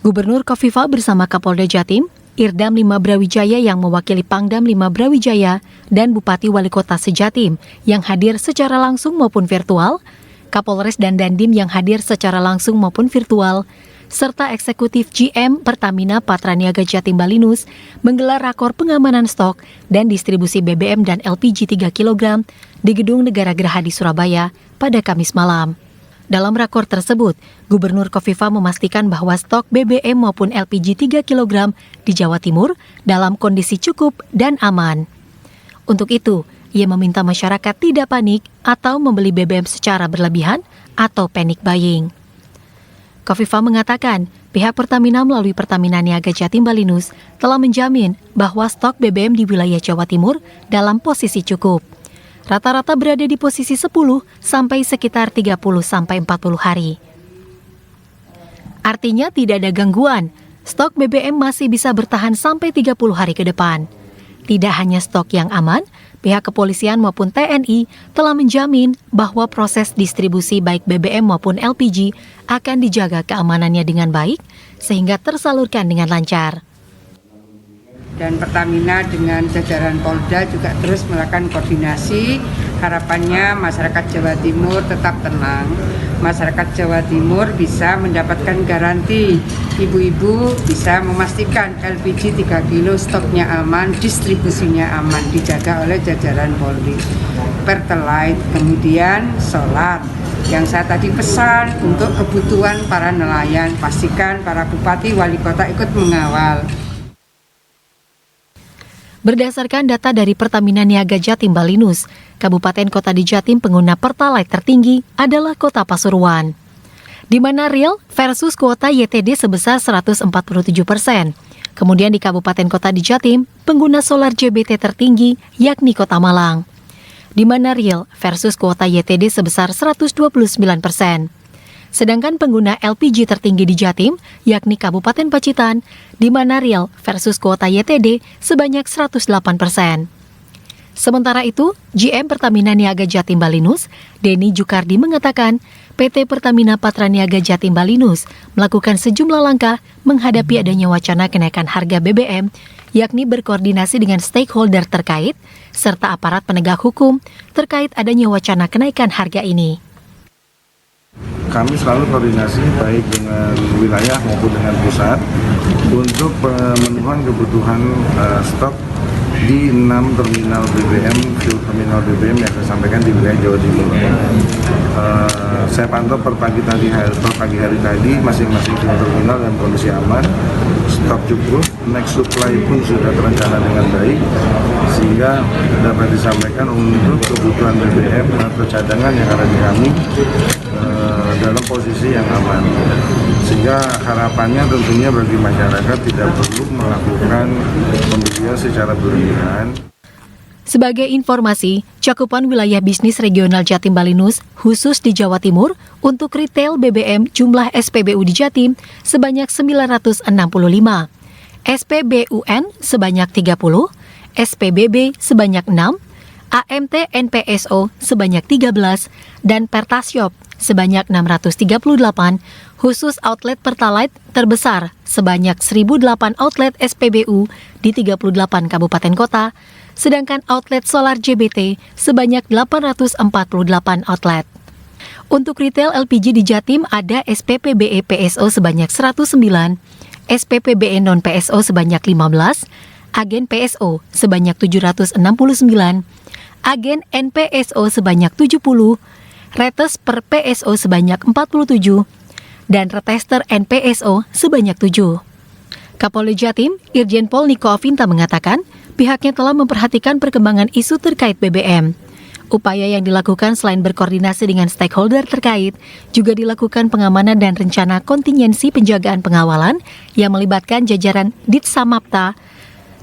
Gubernur Kofifa bersama Kapolda Jatim, Irdam 5 Brawijaya yang mewakili Pangdam 5 Brawijaya, dan Bupati Wali Kota Sejatim yang hadir secara langsung maupun virtual, Kapolres dan Dandim yang hadir secara langsung maupun virtual, serta Eksekutif GM Pertamina Patraniaga Jatim Balinus menggelar rakor pengamanan stok dan distribusi BBM dan LPG 3 kg di Gedung Negara Geraha di Surabaya pada Kamis malam. Dalam rakor tersebut, Gubernur Kofifa memastikan bahwa stok BBM maupun LPG 3 kg di Jawa Timur dalam kondisi cukup dan aman. Untuk itu, ia meminta masyarakat tidak panik atau membeli BBM secara berlebihan atau panic buying. Kofifa mengatakan, pihak Pertamina melalui Pertamina Niaga Jatim Balinus telah menjamin bahwa stok BBM di wilayah Jawa Timur dalam posisi cukup. Rata-rata berada di posisi 10 sampai sekitar 30 sampai 40 hari. Artinya tidak ada gangguan, stok BBM masih bisa bertahan sampai 30 hari ke depan. Tidak hanya stok yang aman, pihak kepolisian maupun TNI telah menjamin bahwa proses distribusi baik BBM maupun LPG akan dijaga keamanannya dengan baik, sehingga tersalurkan dengan lancar. Dan Pertamina dengan jajaran Polda juga terus melakukan koordinasi. Harapannya masyarakat Jawa Timur tetap tenang. Masyarakat Jawa Timur bisa mendapatkan garansi. Ibu-ibu bisa memastikan LPG 3 kilo stoknya aman, distribusinya aman, dijaga oleh jajaran Polri. Pertalite, kemudian solar. Yang saya tadi pesan untuk kebutuhan para nelayan, pastikan para bupati, wali kota ikut mengawal. Berdasarkan data dari Pertamina Niaga Jatim Balinus, kabupaten kota di Jatim pengguna Pertalite tertinggi adalah Kota Pasuruan, di mana real versus kuota YTD sebesar 147%. Kemudian di kabupaten kota di Jatim, pengguna solar JBT tertinggi yakni Kota Malang, di mana real versus kuota YTD sebesar 129%. Sedangkan pengguna LPG tertinggi di Jatim, yakni Kabupaten Pacitan, di mana real versus kuota YTD sebanyak 108%. Sementara itu, GM Pertamina Niaga Jatim Balinus, Denny Jukardi mengatakan, PT Pertamina Patraniaga Jatim Balinus melakukan sejumlah langkah menghadapi adanya wacana kenaikan harga BBM, yakni berkoordinasi dengan stakeholder terkait, serta aparat penegak hukum terkait adanya wacana kenaikan harga ini. Kami selalu koordinasi baik dengan wilayah maupun dengan pusat untuk pemenuhan kebutuhan stok di 6 terminal BBM, fuel terminal BBM yang saya sampaikan di wilayah Jawa Timur. Saya pantau per pagi hari tadi masing-masing fuel terminal dan kondisi aman, stok cukup, next supply pun sudah terencana dengan baik, sehingga dapat disampaikan untuk kebutuhan BBM atau cadangan yang ada di kami dalam posisi yang aman, sehingga harapannya tentunya bagi masyarakat tidak perlu melakukan pembelian secara berlebihan. Sebagai informasi, cakupan wilayah bisnis regional Jatim Balinus khusus di Jawa Timur untuk retail BBM jumlah SPBU di Jatim sebanyak 965, SPBUN sebanyak 30, SPBB sebanyak 6, AMT NPSO sebanyak 13, dan Pertasiop sebanyak 638, khusus outlet Pertalite terbesar sebanyak 1.008 outlet SPBU di 38 kabupaten kota, sedangkan outlet solar JBT sebanyak 848 outlet. Untuk retail LPG di Jatim ada SPPBE PSO sebanyak 109, SPPBE non-PSO sebanyak 15, agen PSO sebanyak 769, agen NPSO sebanyak 70, retes per PSO sebanyak 47, dan retester NPSO sebanyak 7. Kapolda Jatim, Irjen Pol Niko Afinta mengatakan, pihaknya telah memperhatikan perkembangan isu terkait BBM. Upaya yang dilakukan selain berkoordinasi dengan stakeholder terkait, juga dilakukan pengamanan dan rencana kontingensi penjagaan pengawalan yang melibatkan jajaran Ditsamapta,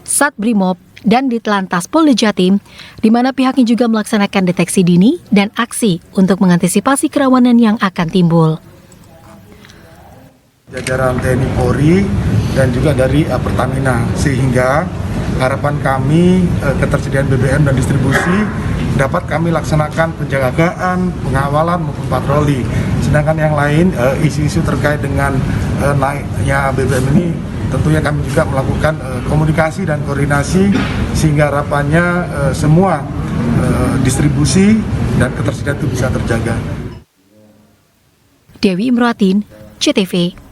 Satbrimob, dan Ditlantas Polda Jatim, di mana pihaknya juga melaksanakan deteksi dini dan aksi untuk mengantisipasi kerawanan yang akan timbul. Jajaran TNI Polri dan juga dari Pertamina, sehingga harapan kami ketersediaan BBM dan distribusi dapat kami laksanakan penjagaan, pengawalan maupun patroli. Sedangkan yang lain isu-isu terkait dengan naiknya BBM ini tentunya kami juga melakukan komunikasi dan koordinasi sehingga harapannya semua distribusi dan ketersediaan itu bisa terjaga. Dewi Imratin, CTV.